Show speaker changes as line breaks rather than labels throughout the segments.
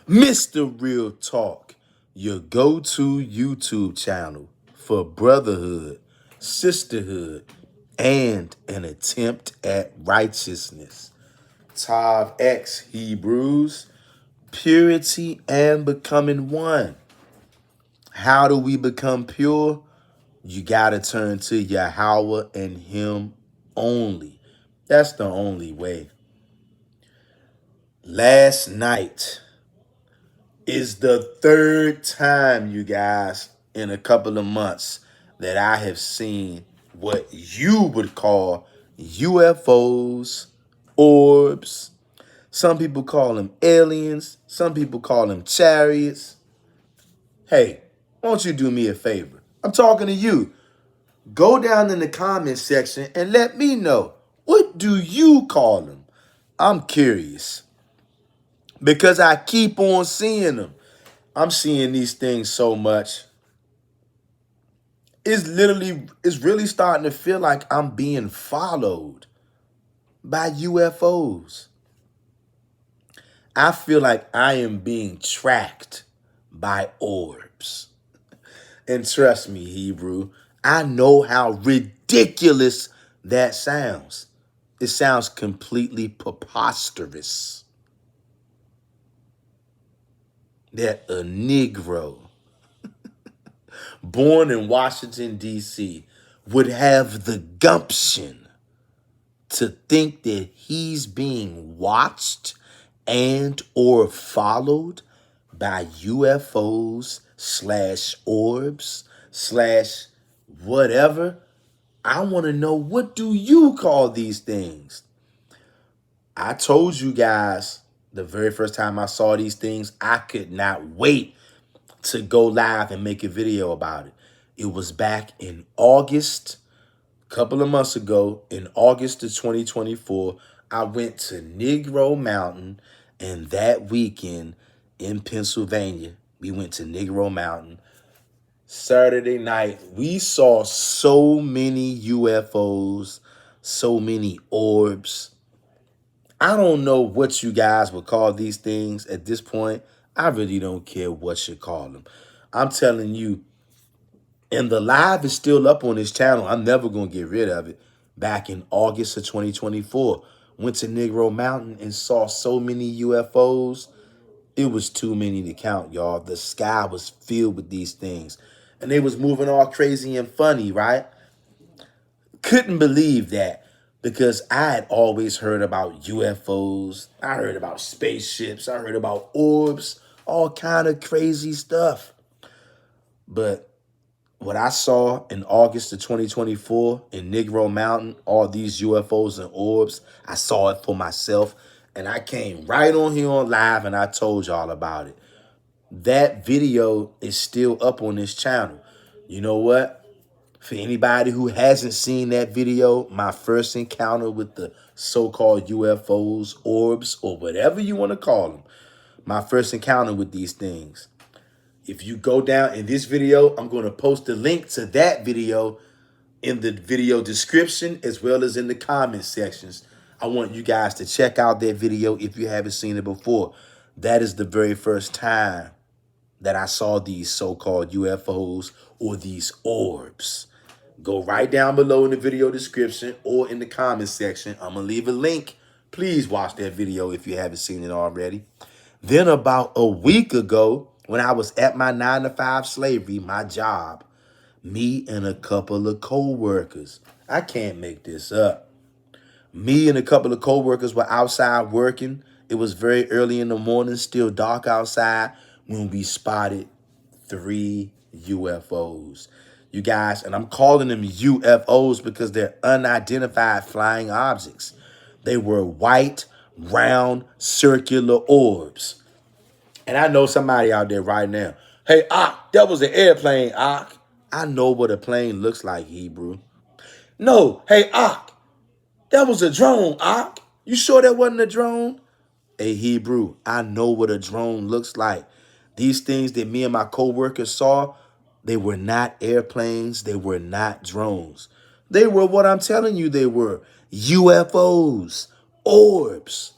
Mr. Real Talk, your go-to YouTube channel for brotherhood, sisterhood, and an attempt at righteousness. Tav X Hebrews, purity and becoming one. How do we become pure? You gotta turn to Yahweh and Him only. That's the only way. Last night is the third time, you guys, in a couple of months that I have seen what you would call UFOs, orbs. Some people call them aliens. Some people call them chariots. Hey, won't you do me a favor? I'm talking to you. Go down in the comment section and let me know. What do you call them? I'm curious because I keep on seeing them. I'm seeing these things so much. It's really starting to feel like I'm being followed by UFOs. I feel like I am being tracked by orbs. And trust me, Hebrew, I know how ridiculous that sounds. It sounds completely preposterous that a Negro born in Washington, D.C., would have the gumption to think that he's being watched and or followed by UFOs slash orbs slash whatever. I want to know, what do you call these things? I told you guys the very first time I saw these things, I could not wait to go live and make a video about it. It was back in August, a couple of months ago, in August of 2024. I went to Negro Mountain, and that weekend in Pennsylvania, we went to Negro Mountain. Saturday night, we saw so many UFOs, so many orbs. I don't know what you guys would call these things at this point. I really don't care what you call them. I'm telling you, and the live is still up on this channel. I'm never going to get rid of it. Back in August of 2024, went to Negro Mountain and saw so many UFOs. It was too many to count, y'all. The sky was filled with these things. And they was moving all crazy and funny, right? Couldn't believe that, because I had always heard about UFOs. I heard about spaceships. I heard about orbs, all kind of crazy stuff. But what I saw in August of 2024 in Negro Mountain, all these UFOs and orbs, I saw it for myself. And I came right on here on live and I told y'all about it. That video is still up on this channel. You know what? For anybody who hasn't seen that video, my first encounter with the so-called UFOs, orbs, or whatever you want to call them, my first encounter with these things. If you go down in this video, I'm going to post a link to that video in the video description as well as in the comment sections. I want you guys to check out that video if you haven't seen it before. That is the very first time that I saw these so-called UFOs or these orbs. Go right down below in the video description or in the comment section. I'm going to leave a link. Please watch that video if you haven't seen it already. Then about a week ago, when I was at my 9-to-5 slavery, my job, me and a couple of co-workers, I can't make this up. Me and a couple of co-workers were outside working. It was very early in the morning, still dark outside, when we spotted 3 UFOs. You guys, and I'm calling them UFOs because they're unidentified flying objects. They were white, round, circular orbs. And I know somebody out there right now, hey, Ak, that was an airplane, Ak. I know what a plane looks like, Hebrew. No, hey, Ak, that was a drone, Ak. You sure that wasn't a drone? Hey, Hebrew, I know what a drone looks like. These things that me and my co-workers saw, they were not airplanes. They were not drones. They were what I'm telling you they were. UFOs, orbs.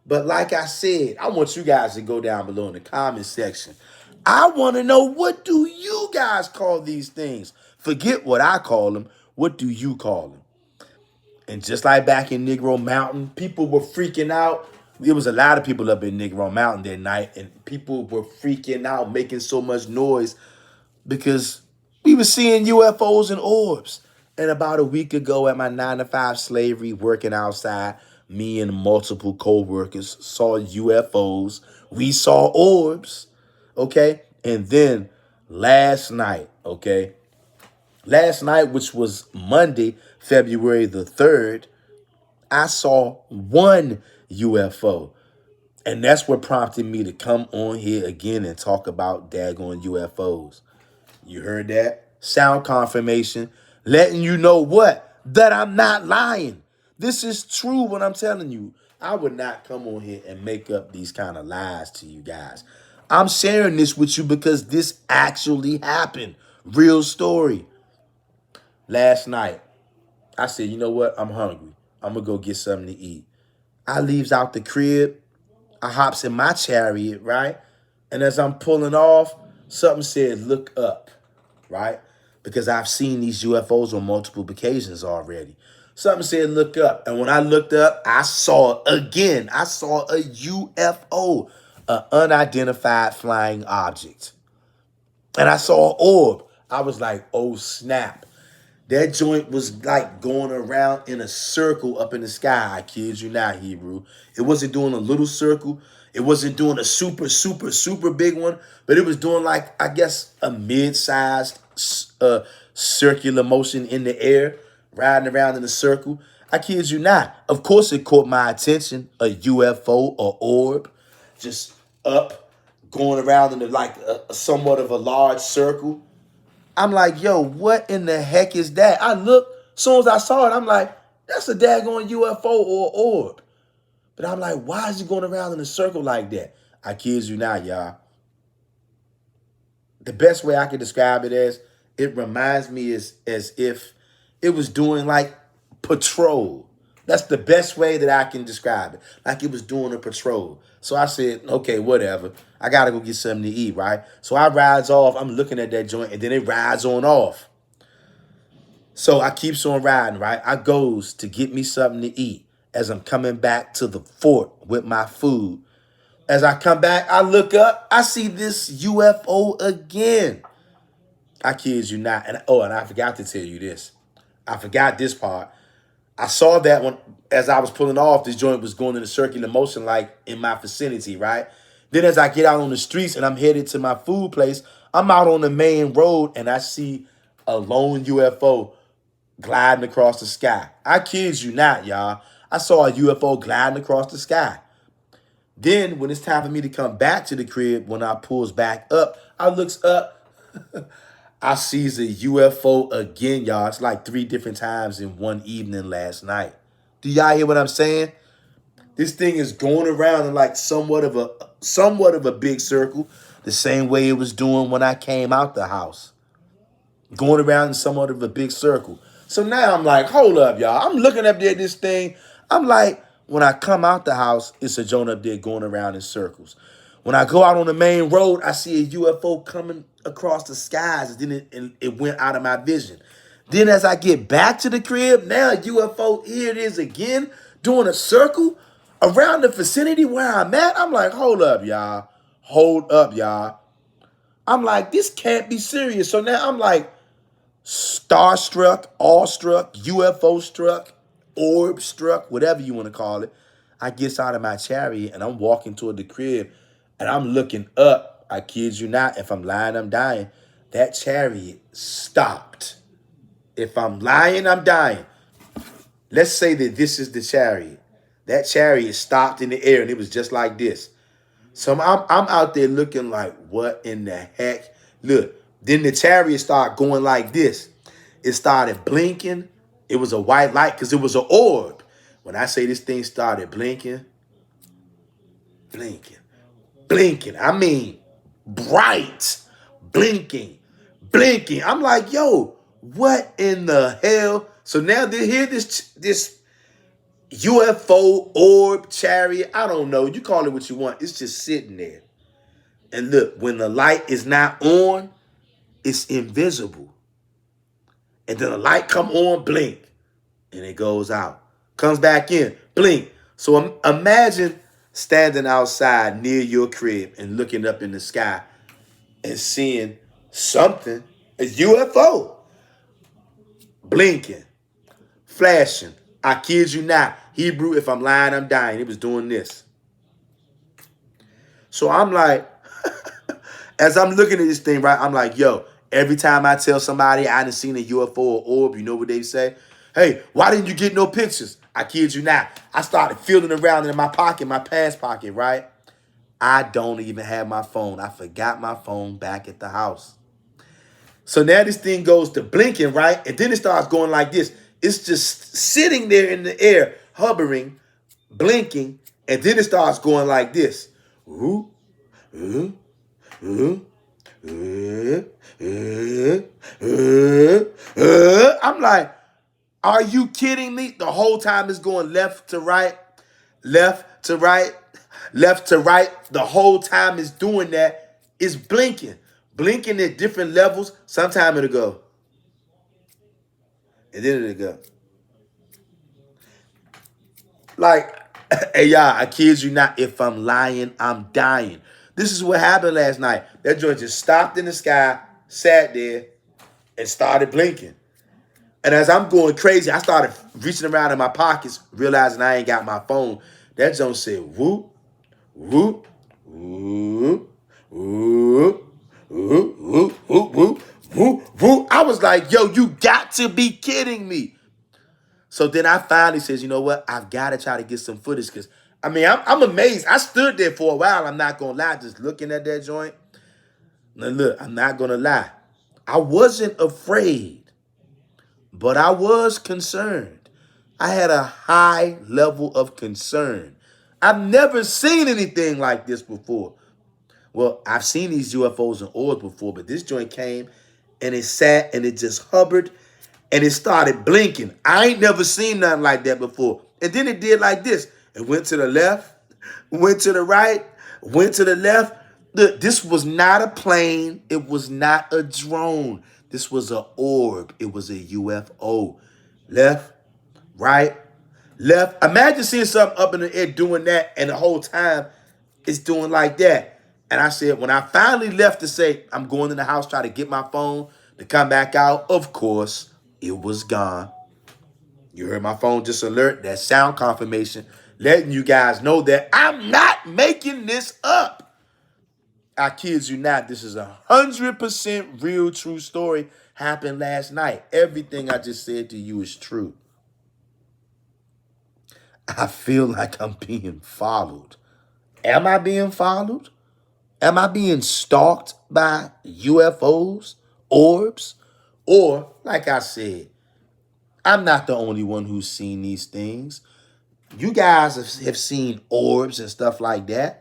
But like I said, I want you guys to go down below in the comment section. I want to know, what do you guys call these things? Forget what I call them. What do you call them? And just like back in Negro Mountain, people were freaking out. There was a lot of people up in Negro Mountain that night, and people were freaking out, making so much noise because we were seeing UFOs and orbs. And about a week ago at my 9 to 5 slavery, working outside, me and multiple co-workers saw UFOs. We saw orbs, okay? And then last night, which was Monday, February the 3rd, I saw one UFO. And that's what prompted me to come on here again and talk about daggone UFOs. You heard that? Sound confirmation, letting you know what? That I'm not lying. This is true what I'm telling you. I would not come on here and make up these kind of lies to you guys. I'm sharing this with you because this actually happened. Real story. Last night, I said, you know what? I'm hungry. I'm going to go get something to eat. I leaves out the crib. I hops in my chariot, right? And as I'm pulling off, something said, look up, right? Because I've seen these UFOs on multiple occasions already. Something said, look up. And when I looked up, I saw a UFO, an unidentified flying object. And I saw an orb. I was like, oh, snap. That joint was like going around in a circle up in the sky. I kid you not, Hebrew. It wasn't doing a little circle. It wasn't doing a super, super, super big one. But it was doing like, I guess, a mid-sized circular motion in the air, riding around in a circle. I kid you not. Of course, it caught my attention. A UFO or orb just up, going around in like a somewhat of a large circle. I'm like, yo, what in the heck is that? I looked, as soon as I saw it, I'm like, that's a daggone UFO or orb. But I'm like, why is it going around in a circle like that? I kid you not, y'all. The best way I can describe it as, it reminds me as if it was doing like patrol. That's the best way that I can describe it. Like it was doing a patrol. So I said, okay, whatever. I got to go get something to eat, right? So I rides off. I'm looking at that joint, and then it rides on off. So I keeps on riding, right? I goes to get me something to eat as I'm coming back to the fort with my food. As I come back, I look up. I see this UFO again. I kid you not. And I forgot to tell you this. I forgot this part. I saw that one as I was pulling off, this joint was going in a circular motion like in my vicinity, right? Then as I get out on the streets and I'm headed to my food place, I'm out on the main road and I see a lone UFO gliding across the sky. I kid you not, y'all. I saw a UFO gliding across the sky. Then when it's time for me to come back to the crib, when I pulls back up, I looks up. I sees a UFO again, y'all. It's like 3 different times in one evening last night. Do y'all hear what I'm saying? This thing is going around in like somewhat of a big circle, the same way it was doing when I came out the house. Going around in somewhat of a big circle. So now I'm like, hold up, y'all. I'm looking up there at this thing. I'm like, when I come out the house, it's a joint up there going around in circles. When I go out on the main road, I see a UFO coming across the skies. And then it went out of my vision. Then as I get back to the crib, now a UFO, here it is again, doing a circle around the vicinity where I'm at. I'm like, hold up, y'all. Hold up, y'all. I'm like, this can't be serious. So now I'm like, starstruck, awestruck, UFO struck, orb struck, whatever you want to call it. I gets out of my chariot and I'm walking toward the crib and I'm looking up. I kid you not. If I'm lying, I'm dying. That chariot stopped. If I'm lying, I'm dying. Let's say that this is the chariot. That chariot stopped in the air and it was just like this. So I'm out there looking like, what in the heck? Look, then the chariot started going like this. It started blinking. It was a white light because it was an orb. When I say this thing started blinking, blinking, blinking. I mean, bright, blinking, blinking. I'm like, yo, what in the hell? So now here this UFO, orb, chariot, I don't know. You call it what you want. It's just sitting there. And look, when the light is not on, it's invisible. And then the light come on, blink, and it goes out. Comes back in, blink. So imagine standing outside near your crib and looking up in the sky and seeing something, a UFO, blinking, flashing. I kid you not. Hebrew, if I'm lying, I'm dying. It was doing this. So I'm like, as I'm looking at this thing, right, I'm like, yo, every time I tell somebody I done seen a UFO or orb, you know what they say? Hey, why didn't you get no pictures? I kid you not. I started feeling around in my pocket, my pants pocket, right? I don't even have my phone. I forgot my phone back at the house. So now this thing goes to blinking, right? And then it starts going like this. It's just sitting there in the air, hovering, blinking, and then it starts going like this. Ooh, ooh, ooh, I'm like, are you kidding me? The whole time it's going left to right, left to right, left to right. The whole time it's doing that. It's blinking. Blinking at different levels. Sometime it'll go. And then it'll go. Like, hey, y'all, I kid you not. If I'm lying, I'm dying. This is what happened last night. That joint just stopped in the sky, sat there, and started blinking. And as I'm going crazy, I started reaching around in my pockets, realizing I ain't got my phone. That joint said, whoop, whoop, whoop, whoop, whoop, whoop, whoop, whoop, whoop, whoop. I was like, yo, you got to be kidding me. So then I finally says, you know what? I've got to try to get some footage because, I mean, I'm amazed. I stood there for a while. I'm not going to lie, just looking at that joint. Now, look, I'm not going to lie. I wasn't afraid, but I was concerned. I had a high level of concern. I've never seen anything like this before. Well, I've seen these UFOs and orbs before, but this joint came and it sat and it just hovered and it started blinking. I ain't never seen nothing like that before. And then it did like this. It went to the left, went to the right, went to the left. Look, this was not a plane. It was not a drone. This was an orb. It was a UFO. Left, right, left. Imagine seeing something up in the air doing that, and the whole time it's doing like that. And I said, when I finally left to say, I'm going in the house, try to get my phone to come back out, of course, it was gone. You heard my phone just alert, that sound confirmation, letting you guys know that I'm not making this up. I kid you not, this is 100% real, true story. Happened last night. Everything I just said to you is true. I feel like I'm being followed. Am I being followed? Am I being stalked by UFOs, orbs? Or, like I said, I'm not the only one who's seen these things. You guys have seen orbs and stuff like that.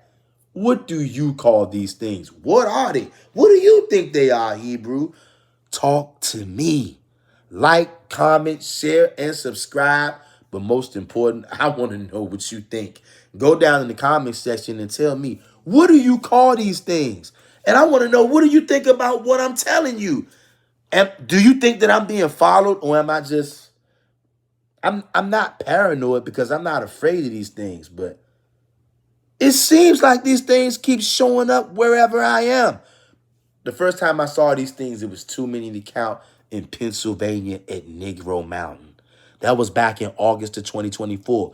What do you call these things? What are they? What do you think they are, Hebrew? Talk to me. Like, comment, share, and subscribe. But most important, I want to know what you think. Go down in the comment section and tell me, what do you call these things? And I want to know, what do you think about what I'm telling you? And do you think that I'm being followed, or am I just... I'm not paranoid because I'm not afraid of these things, but it seems like these things keep showing up wherever I am. The first time I saw these things, it was too many to count in Pennsylvania at Negro Mountain. That was back in August of 2024.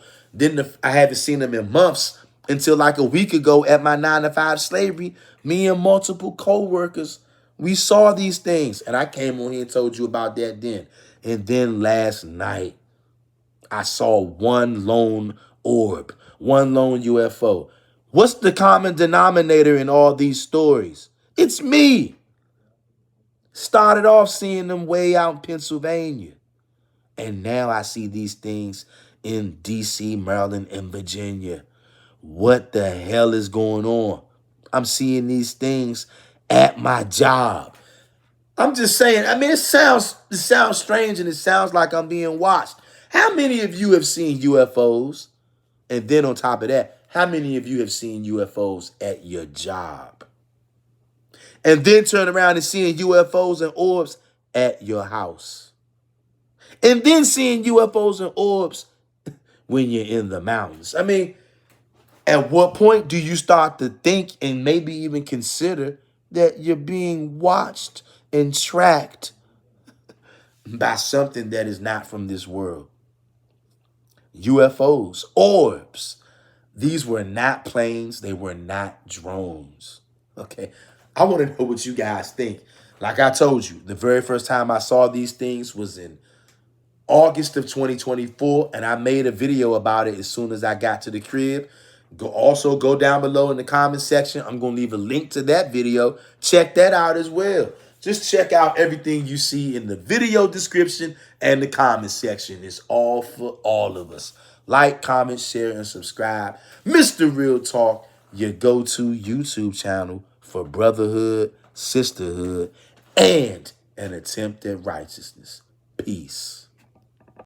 I haven't seen them in months until like a week ago at my 9-to-5 slavery. Me and multiple co-workers, we saw these things. And I came on here and told you about that then. And then last night, I saw one lone orb, one lone UFO. What's the common denominator in all these stories? It's me. Started off seeing them way out in Pennsylvania. And now I see these things in D.C., Maryland, and Virginia. What the hell is going on? I'm seeing these things at my job. I'm just saying, I mean, it sounds strange and it sounds like I'm being watched. How many of you have seen UFOs? And then on top of that, how many of you have seen UFOs at your job? And then turn around and seeing UFOs and orbs at your house. And then seeing UFOs and orbs when you're in the mountains. I mean, at what point do you start to think and maybe even consider that you're being watched and tracked by something that is not from this world? UFOs, orbs. These were not planes. They were not drones. Okay. I want to know what you guys think. Like I told you, the very first time I saw these things was in August of 2024, and I made a video about it as soon as I got to the crib. Also go down below in the comment section. I'm going to leave a link to that video. Check that out as well. Just check out everything you see in the video description and the comment section. It's all for all of us. Like, comment, share, and subscribe. Mr. Real Talk, your go-to YouTube channel for brotherhood, sisterhood, and an attempt at righteousness. Peace.